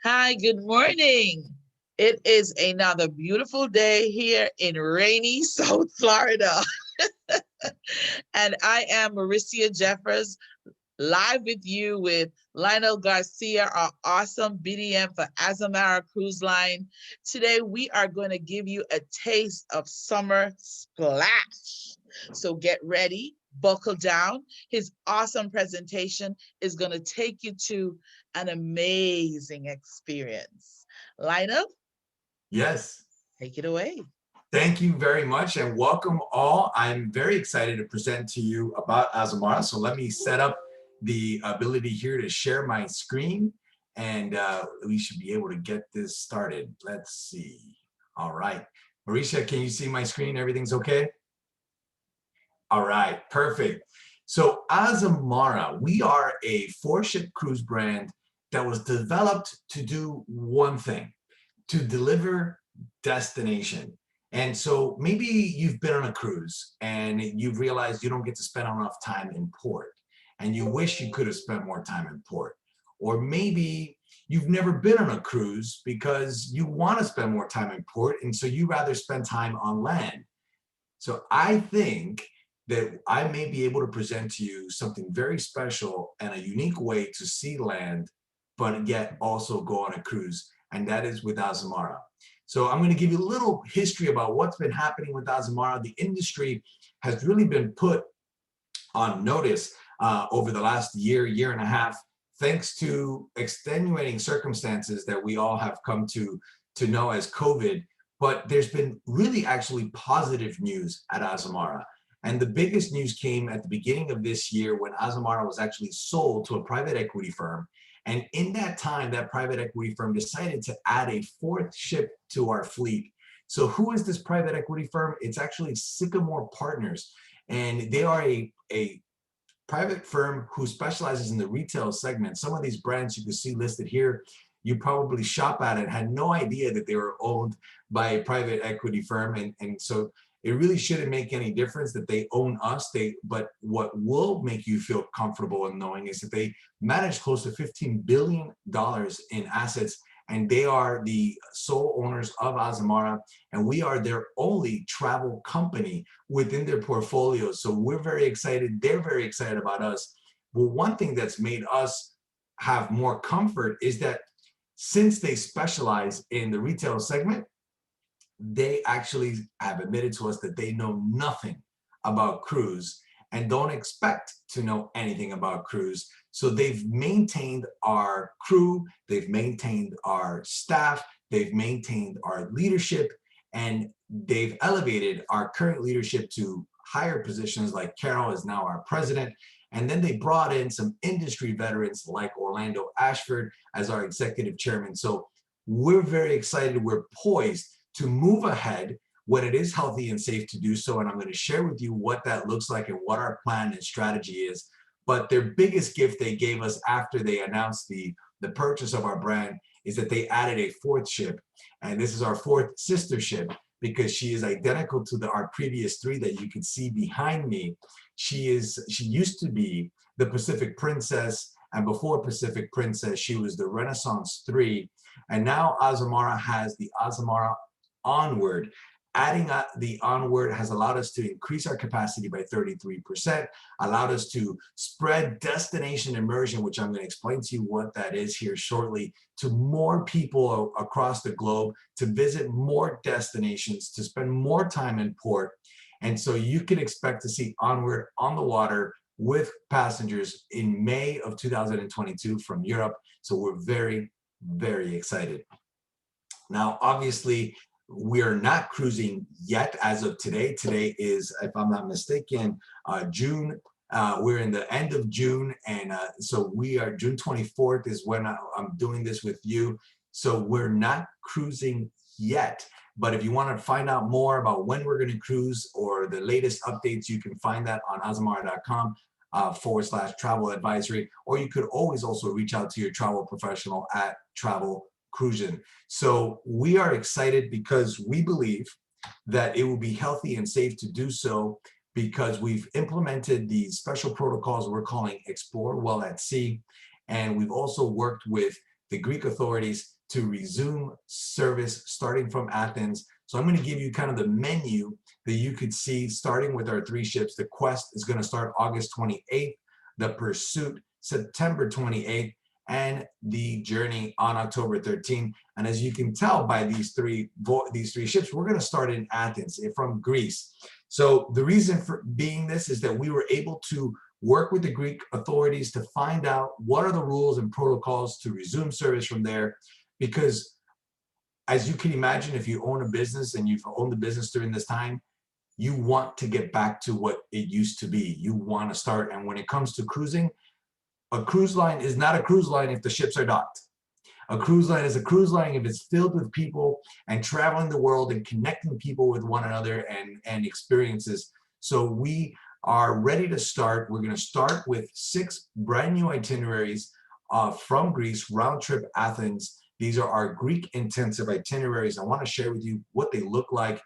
Hi, good morning. It is another beautiful day here in rainy South Florida. And I am Mauricia Jeffers, live with you with Lionel Garcia, our awesome BDM for Azamara Cruise Line. Today, we are going to give you a taste of summer splash. So get ready, buckle down. His awesome presentation is going to take you to an amazing experience. Lionel, Yes, take it away. thank you very much and welcome all. I'm very excited to present to you about Azamara. So let me set up the ability here to share my screen and we should be able to get this started. Let's see. All right. Mauricia, can you see my screen? Everything's okay? All right, perfect. So Azamara, we are a four-ship cruise brand that was developed to do one thing, to deliver destination. And so maybe you've been on a cruise and you've realized you don't get to spend enough time in port and you wish you could have spent more time in port. Or maybe you've never been on a cruise because you want to spend more time in port and so you rather spend time on land. So I think that I may be able to present to you something very special and a unique way to see land, but yet also go on a cruise, and that is with Azamara. So I'm going to give you a little history about what's been happening with Azamara. The industry has really been put on notice over the last year, year and a half, thanks to extenuating circumstances that we all have come to know as COVID. But there's been really actually positive news at Azamara. And the biggest news came at the beginning of this year when Azamara was actually sold to a private equity firm. And in that time, that private equity firm decided to add a fourth ship to our fleet. So who is this private equity firm? It's actually Sycamore Partners. And they are a private firm who specializes in the retail segment. Some of these brands you can see listed here, you probably shop at it, had no idea that they were owned by a private equity firm. And so it really shouldn't make any difference that they own us. But what will make you feel comfortable in knowing is that they manage close to $15 billion in assets, and they are the sole owners of Azamara, and we are their only travel company within their portfolio. So we're very excited. They're very excited about us. Well, one thing that's made us have more comfort is that since they specialize in the retail segment, they actually have admitted to us that they know nothing about cruise and don't expect to know anything about cruise. So they've maintained our crew, they've maintained our staff, they've maintained our leadership, and they've elevated our current leadership to higher positions, like Carol is now our president. And then they brought in some industry veterans like Orlando Ashford as our executive chairman. So we're very excited. We're poised to move ahead when it is healthy and safe to do so. And I'm going to share with you what that looks like and what our plan and strategy is. But their biggest gift they gave us after they announced the purchase of our brand is that they added a fourth ship. And this is our fourth sister ship because she is identical to our previous three that you can see behind me. She used to be the Pacific Princess, and before Pacific Princess, she was the Renaissance 3. And now Azamara has the Azamara Onward. Adding the Onward has allowed us to increase our capacity by 33%, allowed us to spread destination immersion, which I'm going to explain to you what that is here shortly, to more people across the globe, to visit more destinations, to spend more time in port. And so you can expect to see Onward on the water with passengers in May of 2022 from Europe. So we're very, very excited. Now, obviously, we are not cruising yet as of today. Today is, if I'm not mistaken, June. We're in the end of June, and so we are June 24th is when I'm doing this with you. So we're not cruising yet. But if you want to find out more about when we're going to cruise or the latest updates, you can find that on azamara.com /travel advisory, or you could always also reach out to your travel professional at Travel Cruisin'. So we are excited because we believe that it will be healthy and safe to do so because we've implemented these special protocols we're calling Explore Well at Sea. And we've also worked with the Greek authorities to resume service starting from Athens. So I'm going to give you kind of the menu that you could see starting with our 3 ships. The Quest is going to start August 28th, the Pursuit September 28th, and the Journey on October 13th. And as you can tell by these three ships, we're going to start in Athens from Greece. So the reason for being this is that we were able to work with the Greek authorities to find out what are the rules and protocols to resume service from there, because as you can imagine, if you own a business and you've owned the business during this time, you want to get back to what it used to be. You want to start. And when it comes to cruising, a cruise line is not a cruise line if the ships are docked. A cruise line is a cruise line if it's filled with people and traveling the world and connecting people with one another and experiences. So we are ready to start. We're going to start with 6 brand new itineraries from Greece, round trip Athens. These are our Greek intensive itineraries. I want to share with you what they look like.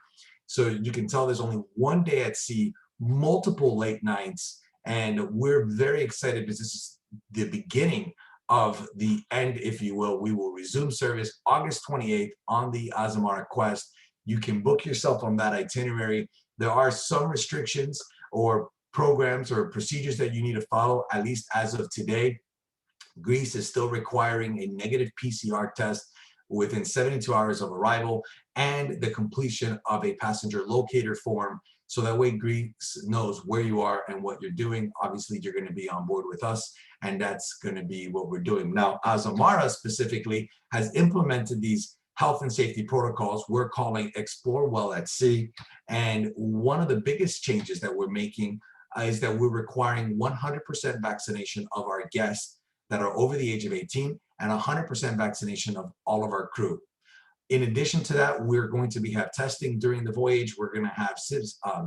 So you can tell there's only 1 day at sea, multiple late nights, and we're very excited because this is the beginning of the end, if you will. We will resume service August 28th on the Azamara Quest. You can book yourself on that itinerary. There are some restrictions or programs or procedures that you need to follow, at least as of today. Greece is still requiring a negative PCR test within 72 hours of arrival and the completion of a passenger locator form. So that way Greece knows where you are and what you're doing. Obviously, you're going to be on board with us, and that's going to be what we're doing. Now, Azamara specifically has implemented these health and safety protocols we're calling Explore Well at Sea. And one of the biggest changes that we're making is that we're requiring 100% vaccination of our guests that are over the age of 18 and 100% vaccination of all of our crew. In addition to that, we're going to have testing during the voyage. We're going to have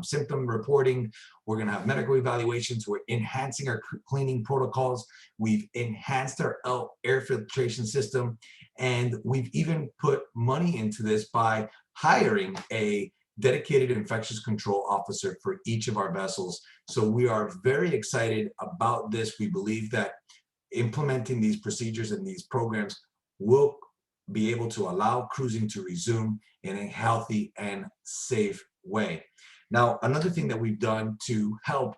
symptom reporting. We're going to have medical evaluations. We're enhancing our cleaning protocols. We've enhanced our air filtration system. And we've even put money into this by hiring a dedicated infectious control officer for each of our vessels. So we are very excited about this. We believe that implementing these procedures and these programs will be able to allow cruising to resume in a healthy and safe way. Now, another thing that we've done to help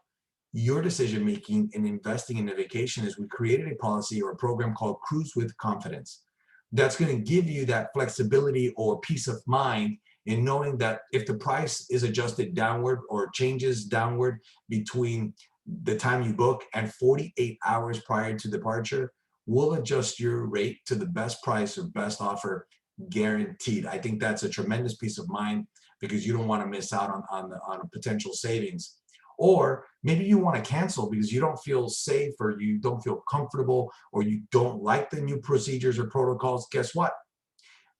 your decision-making in investing in a vacation is we created a policy or a program called Cruise with Confidence. That's going to give you that flexibility or peace of mind in knowing that if the price is adjusted downward or changes downward between the time you book and 48 hours prior to departure, we'll adjust your rate to the best price or best offer guaranteed. I think that's a tremendous peace of mind because you don't want to miss out on a potential savings. Or maybe you want to cancel because you don't feel safe or you don't feel comfortable or you don't like the new procedures or protocols. Guess what?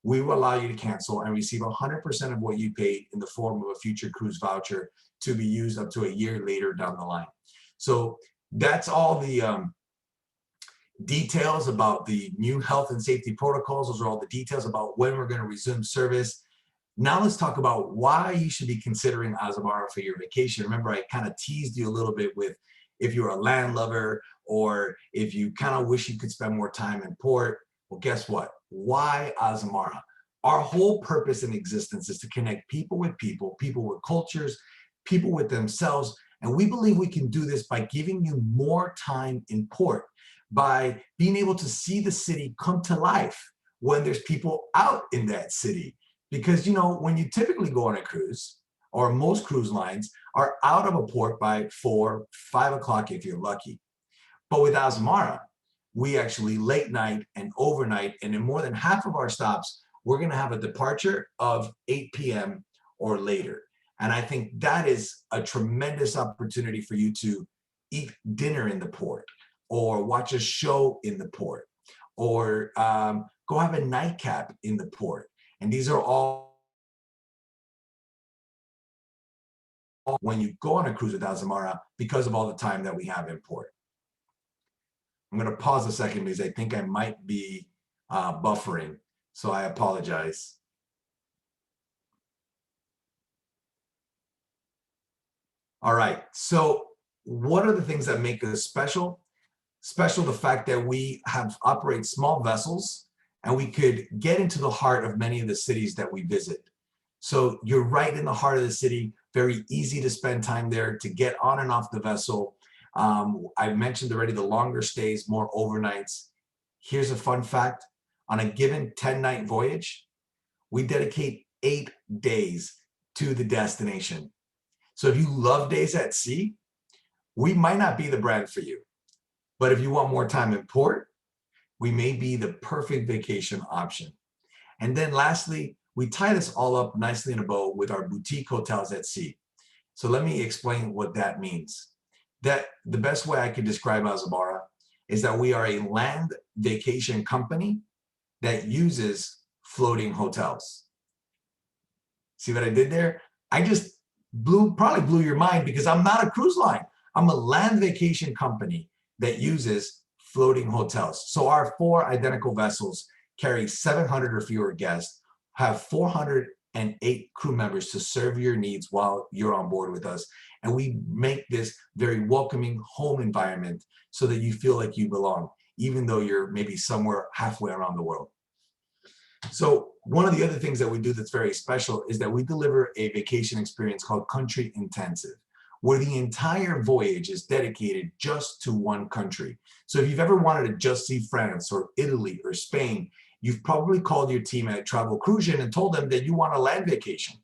We will allow you to cancel and receive 100% of what you paid in the form of a future cruise voucher to be used up to a year later down the line. So that's all the details about the new health and safety protocols. Those are all the details about when we're going to resume service. Now let's talk about why you should be considering Azamara for your vacation. Remember, I kind of teased you a little bit with if you're a land lover or if you kind of wish you could spend more time in port. Well, guess what? Why Azamara? Our whole purpose in existence is to connect people with cultures, people with themselves. And we believe we can do this by giving you more time in port, by being able to see the city come to life when there's people out in that city. Because, you know, when you typically go on a cruise, or most cruise lines are out of a port by 4, 5 o'clock if you're lucky. But with Azamara, we actually late night and overnight, and in more than half of our stops, we're going to have a departure of 8 p.m. or later. And I think that is a tremendous opportunity for you to eat dinner in the port, or watch a show in the port, or go have a nightcap in the port. And these are all when you go on a cruise with Azamara because of all the time that we have in port. I'm going to pause a second because I think I might be buffering, so I apologize. All right, so what are the things that make us special? Special, the fact that we operate small vessels and we could get into the heart of many of the cities that we visit. So you're right in the heart of the city, very easy to spend time there, to get on and off the vessel. I mentioned already the longer stays, more overnights. Here's a fun fact. On a given 10-night voyage, we dedicate 8 days to the destination. So if you love days at sea, we might not be the brand for you. But if you want more time in port, we may be the perfect vacation option. And then lastly, we tie this all up nicely in a bow with our boutique hotels at sea. So let me explain what that means. That the best way I could describe Azamara is that we are a land vacation company that uses floating hotels. See what I did there? I just probably blew your mind, because I'm not a cruise line. I'm a land vacation company that uses floating hotels. So our 4 identical vessels carry 700 or fewer guests, have 408 crew members to serve your needs while you're on board with us. And we make this very welcoming home environment so that you feel like you belong, even though you're maybe somewhere halfway around the world. So one of the other things that we do that's very special is that we deliver a vacation experience called Country Intensive, where the entire voyage is dedicated just to one country. So if you've ever wanted to just see France or Italy or Spain, you've probably called your team at Travel Cruision and told them that you want a land vacation.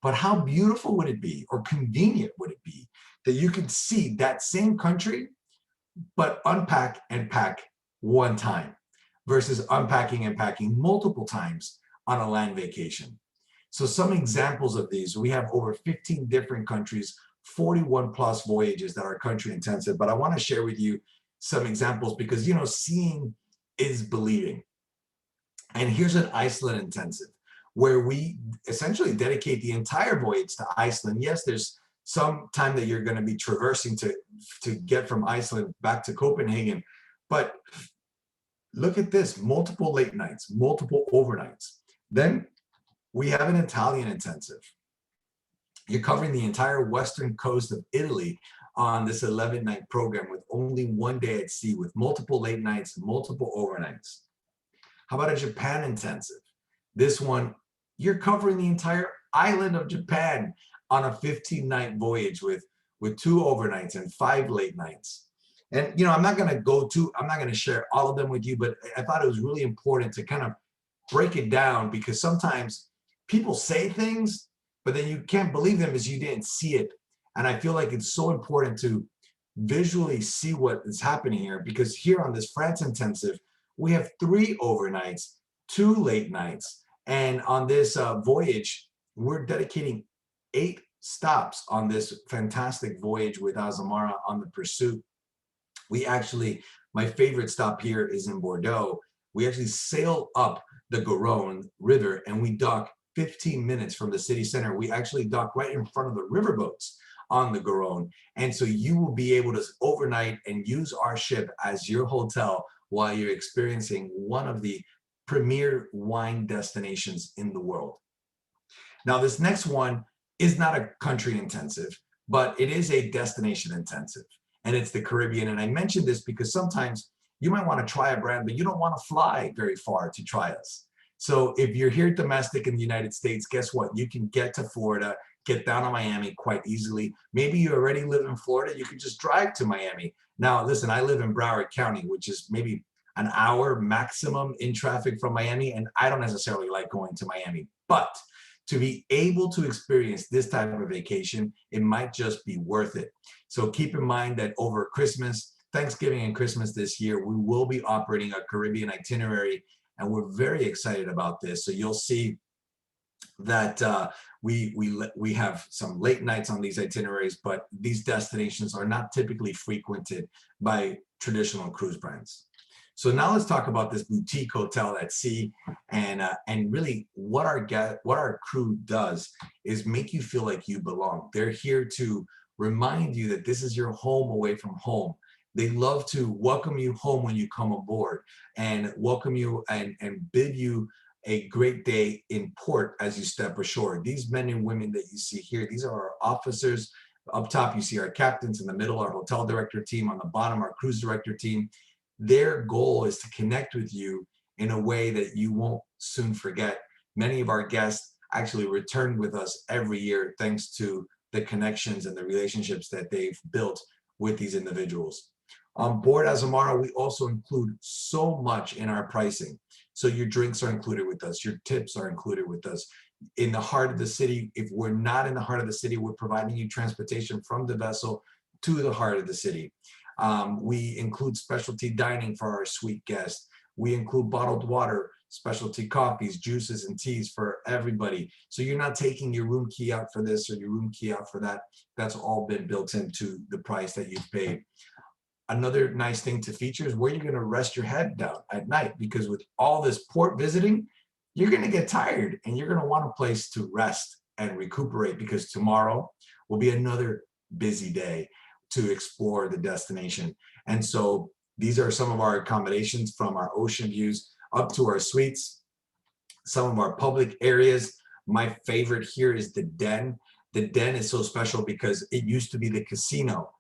But how beautiful would it be, or convenient would it be, that you could see that same country, but unpack and pack one time, versus unpacking and packing multiple times on a land vacation. So some examples of these, we have over 15 different countries, 41 plus voyages that are country intensive, but I want to share with you some examples because, seeing is believing. And here's an Iceland intensive, where we essentially dedicate the entire voyage to Iceland. Yes, there's some time that you're going to be traversing to get from Iceland back to Copenhagen, but look at this, multiple late nights, multiple overnights. Then we have an Italian intensive. You're covering the entire western coast of Italy on this 11-night program with only 1 day at sea, with multiple late nights, multiple overnights. How about a Japan intensive? This one, you're covering the entire island of Japan on a 15-night voyage with 2 overnights and 5 late nights. And I'm not going to share all of them with you, but I thought it was really important to kind of break it down, because sometimes people say things, but then you can't believe them as you didn't see it. And I feel like it's so important to visually see what is happening here, because here on this France intensive, we have 3 overnights, 2 late nights. And on this voyage, we're dedicating 8 stops on this fantastic voyage with Azamara on the Pursuit. My favorite stop here is in Bordeaux. We actually sail up the Garonne River and we dock 15 minutes from the city center. We actually dock right in front of the riverboats on the Garonne. And so you will be able to overnight and use our ship as your hotel while you're experiencing one of the premier wine destinations in the world. Now, this next one is not a country intensive, but it is a destination intensive, and it's the Caribbean. And I mentioned this because sometimes you might want to try a brand, but you don't want to fly very far to try us. So if you're here domestic in the United States, guess what? You can get to Florida, get down to Miami quite easily. Maybe you already live in Florida, you can just drive to Miami. Now, listen, I live in Broward County, which is maybe an hour maximum in traffic from Miami, and I don't necessarily like going to Miami. But to be able to experience this type of vacation, it might just be worth it. So keep in mind that over Christmas, Thanksgiving and Christmas this year, we will be operating a Caribbean itinerary, and we're very excited about this. So you'll see that we have some late nights on these itineraries, but these destinations are not typically frequented by traditional cruise brands. So now let's talk about this boutique hotel at sea, and really what our crew does is make you feel like you belong. They're here to remind you that this is your home away from home. They love to welcome you home when you come aboard, and welcome you and bid you a great day in port as you step ashore. These men and women that you see here, these are our officers. Up top, you see our captains. In the middle, our hotel director team. On the bottom, our cruise director team. Their goal is to connect with you in a way that you won't soon forget. Many of our guests actually return with us every year thanks to the connections and the relationships that they've built with these individuals. On board Azamara, we also include so much in our pricing. So your drinks are included with us, your tips are included with us. In the heart of the city, if we're not in the heart of the city, we're providing you transportation from the vessel to the heart of the city. We include specialty dining for our suite guests. We include bottled water, specialty coffees, juices, and teas for everybody. So you're not taking your room key out for this or your room key out for that. That's all been built into the price that you've paid. Another nice thing to feature is where you're going to rest your head down at night, because with all this port visiting, you're going to get tired and you're going to want a place to rest and recuperate, because tomorrow will be another busy day to explore the destination. And so these are some of our accommodations, from our ocean views up to our suites, some of our public areas. My favorite here is the Den. The Den is so special because it used to be the casino.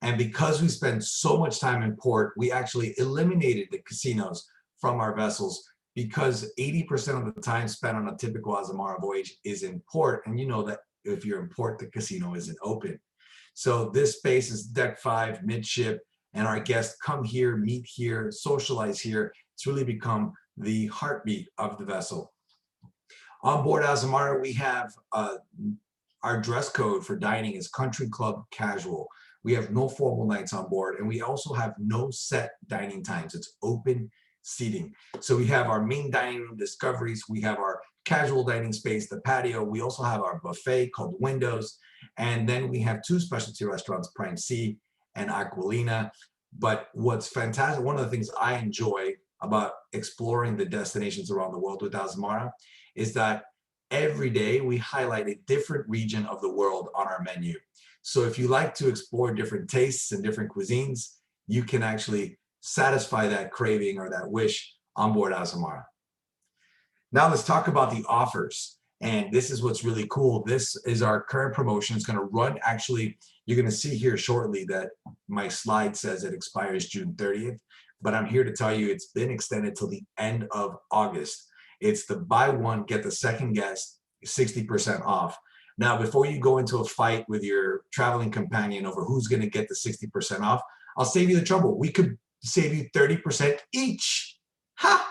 And because we spend so much time in port, we actually eliminated the casinos from our vessels, because 80% of the time spent on a typical Azamara voyage is in port. And you know that if you're in port, the casino isn't open. So this space is deck 5, midship, and our guests come here, meet here, socialize here. It's really become the heartbeat of the vessel. On board Azamara, we have our dress code for dining is country club casual. We have no formal nights on board, and we also have no set dining times. It's open seating. So we have our main dining room, discoveries. We have our casual dining space, the patio. We also have our buffet called Windows. And then we have 2 specialty restaurants, Prime C and Aquilina. But what's fantastic, one of the things I enjoy about exploring the destinations around the world with Azamara is that every day we highlight a different region of the world on our menu. So if you like to explore different tastes and different cuisines, you can actually satisfy that craving or that wish on board Azamara. Now let's talk about the offers. And this is what's really cool. This is our current promotion. It's going to run, actually, you're going to see here shortly that my slide says it expires June 30th. But I'm here to tell you it's been extended till the end of August. It's the buy one, get the second guest 60% off. Now, before you go into a fight with your traveling companion over who's going to get the 60% off, I'll save you the trouble. We could save you 30% each. Ha!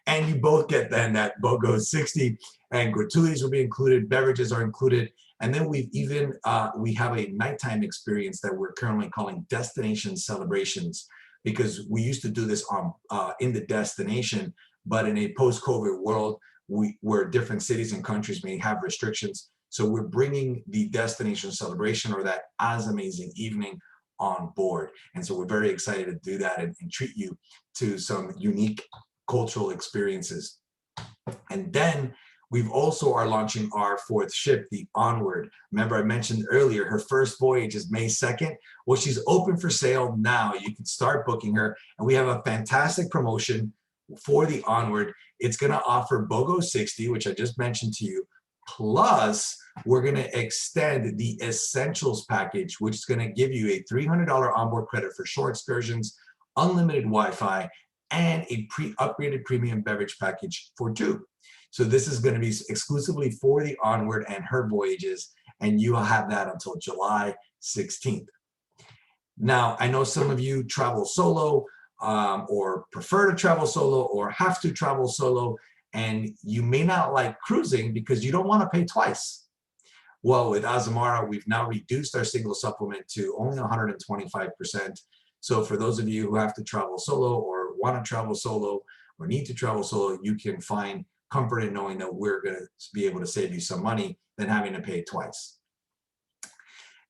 And you both get then that BOGO 60, and gratuities will be included, beverages are included. And then we've even, we have a nighttime experience that we're currently calling Destination Celebrations, because we used to do this on in the destination, but in a post-COVID world, where different cities and countries may have restrictions. So we're bringing the destination celebration, or that as amazing evening, on board. And so we're very excited to do that and treat you to some unique cultural experiences. And then we've also are launching our 4th ship, the Onward. Remember, I mentioned earlier, her first voyage is May 2nd. Well, she's open for sale now. You can start booking her. And we have a fantastic promotion for the Onward. It's going to offer BOGO 60, which I just mentioned to you. Plus, we're going to extend the Essentials package, which is going to give you a $300 onboard credit for shore excursions, unlimited Wi-Fi, and a upgraded premium beverage package for 2. So this is going to be exclusively for the Onward and her voyages, and you will have that until July 16th. Now, I know some of you travel solo, or prefer to travel solo, or have to travel solo, and you may not like cruising because you don't want to pay twice. Well, with Azamara, we've now reduced our single supplement to only 125%. So for those of you who have to travel solo, or want to travel solo, or need to travel solo, you can find comfort in knowing that we're going to be able to save you some money than having to pay twice.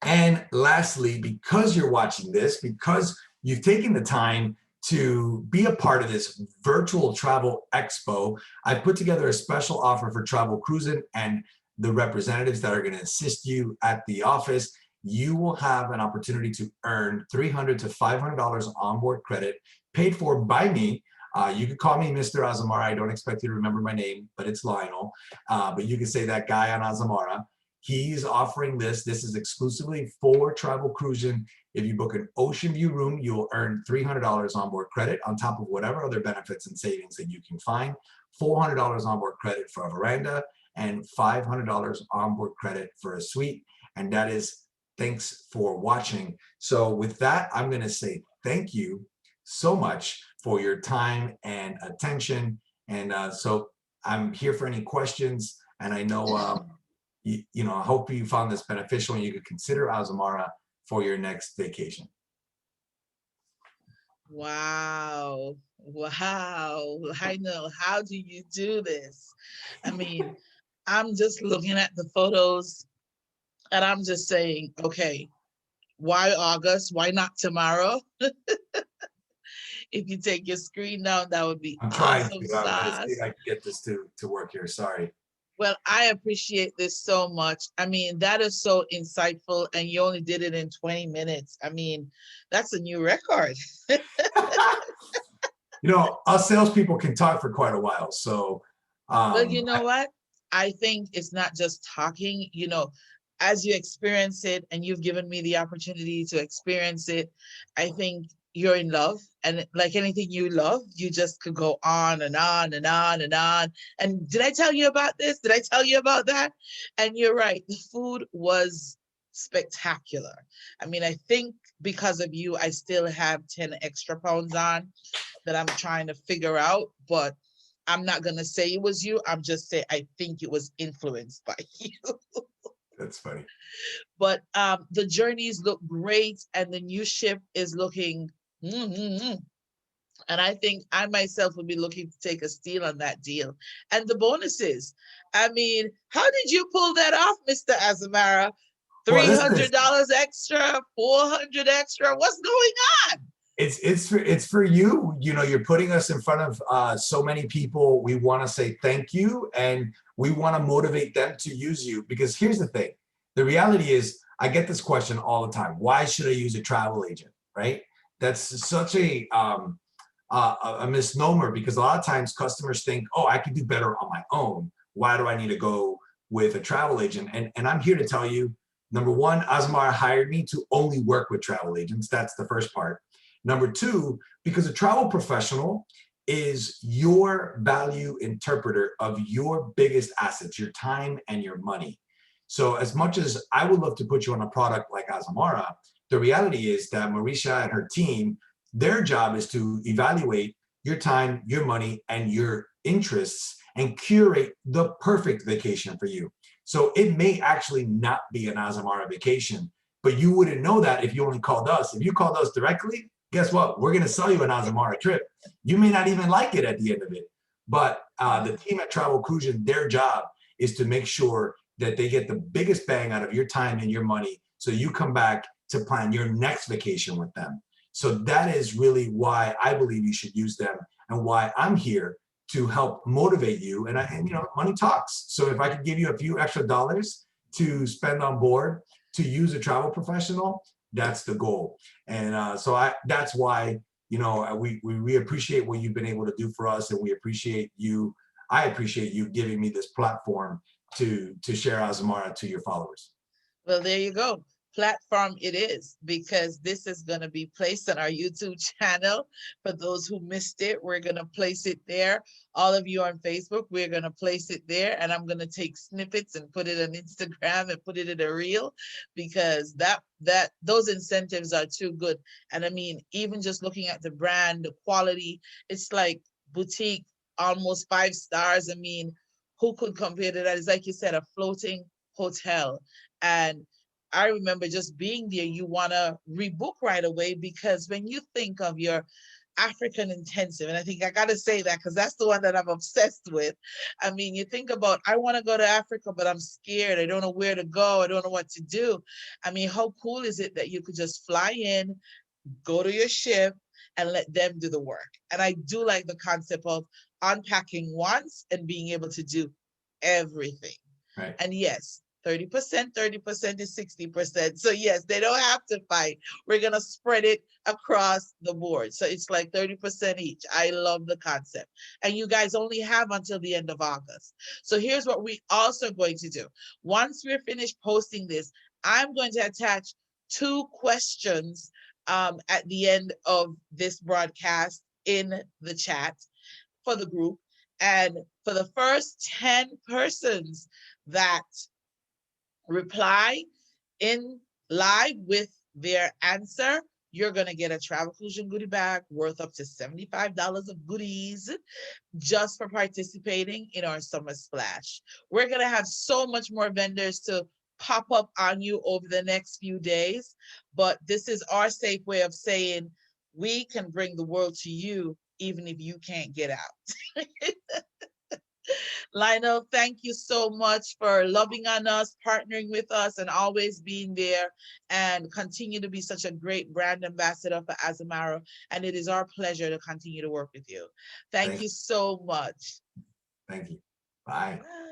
And lastly, because you're watching this, because you've taken the time to be a part of this virtual travel expo, I put together a special offer for Travel Cruising and the representatives that are going to assist you at the office. You will have an opportunity to earn $300 to $500 onboard credit paid for by me. You can call me Mr. Azamara. I don't expect you to remember my name, but it's Lionel. But you can say that guy on Azamara. He's offering this. This is exclusively for travel cruising. If you book an ocean view room, you'll earn $300 onboard credit on top of whatever other benefits and savings that you can find. $400 onboard credit for a veranda and $500 onboard credit for a suite. And that is thanks for watching. So with that, I'm going to say thank you so much for your time and attention. And so I'm here for any questions. And I know, you know, I hope you found this beneficial and you could consider Azamara for your next vacation. Wow. Wow. Lionel, how do you do this? I mean, I'm just looking at the photos and I'm just saying, okay, why August? Why not tomorrow? If you take your screen down, that would be I'm trying awesome to, I'm going to see if sauce. I can get this to work here. Sorry. Well, I appreciate this so much. I mean, that is so insightful, and you only did it in 20 minutes. I mean, that's a new record. You know, us salespeople can talk for quite a while. So, Well, you know what? I think it's not just talking, as you experience it and you've given me the opportunity to experience it, I think you're in love. And like anything you love, you just could go on and on and on and on. And did I tell you about this? Did I tell you about that? And you're right. The food was spectacular. I mean, I think because of you, I still have 10 extra pounds on that I'm trying to figure out, but I'm not going to say it was you. I'm just saying I think it was influenced by you. That's funny. But the journeys look great and the new ship is looking, and I think I myself would be looking to take a steal on that deal. And the bonuses. I mean, how did you pull that off, Mr. Azamara? Well, listen, $300 extra, 400 extra. What's going on? it's for you. You know, you're putting us in front of so many people. We want to say thank you, and we want to motivate them to use you. Because here's the thing: the reality is, I get this question all the time. Why should I use a travel agent? Right? That's such a misnomer, because a lot of times customers think, oh, I can do better on my own. Why do I need to go with a travel agent? And I'm here to tell you, number one, Azamara hired me to only work with travel agents. That's the first part. Number two, because a travel professional is your value interpreter of your biggest assets, your time and your money. So as much as I would love to put you on a product like Azamara, the reality is that Marisha and her team, their job is to evaluate your time, your money, and your interests and curate the perfect vacation for you. So it may actually not be an Azamara vacation, but you wouldn't know that if you only called us. If you called us directly, guess what? We're going to sell you an Azamara trip. You may not even like it at the end of it, but the team at Travel Cruises, their job is to make sure that they get the biggest bang out of your time and your money, so you come back to plan your next vacation with them. So that is really why I believe you should use them, and why I'm here to help motivate you. And you know, money talks. So if I could give you a few extra dollars to spend on board to use a travel professional, that's the goal. And that's why, you know, we appreciate what you've been able to do for us, and we appreciate you. I appreciate you giving me this platform to share Azamara to your followers. Well, there you go. Platform it is, because this is going to be placed on our YouTube channel. For those who missed it, we're going to place it there. All of you on Facebook, we're going to place it there, and I'm going to take snippets and put it on Instagram and put it in a reel, because those incentives are too good. And I mean, even just looking at the brand, the quality, it's like boutique, almost 5 stars. I mean, who could compare to that? It's like you said, a floating hotel. And I remember just being there, you want to rebook right away, because when you think of your African intensive, and I think I got to say that because that's the one that I'm obsessed with. I mean, you think about, I want to go to Africa, but I'm scared. I don't know where to go. I don't know what to do. I mean, how cool is it that you could just fly in, go to your ship, and let them do the work? And I do like the concept of unpacking once and being able to do everything. Right. And yes, 30%, 30% is 60%. So yes, they don't have to fight. We're gonna spread it across the board. So it's like 30% each. I love the concept. And you guys only have until the end of August. So here's what we also going to do. Once we're finished posting this, I'm going to attach 2 questions at the end of this broadcast in the chat for the group. And for the first 10 persons that reply in live with their answer, you're going to get a travel inclusion goodie bag worth up to $75 of goodies just for participating in our summer splash. We're going to have so much more vendors to pop up on you over the next few days, but this is our safe way of saying we can bring the world to you even if you can't get out. Lionel, thank you so much for loving on us, partnering with us, and always being there, and continue to be such a great brand ambassador for Azamara. And it is our pleasure to continue to work with you. Thank you so much. Thank you. Bye. Bye.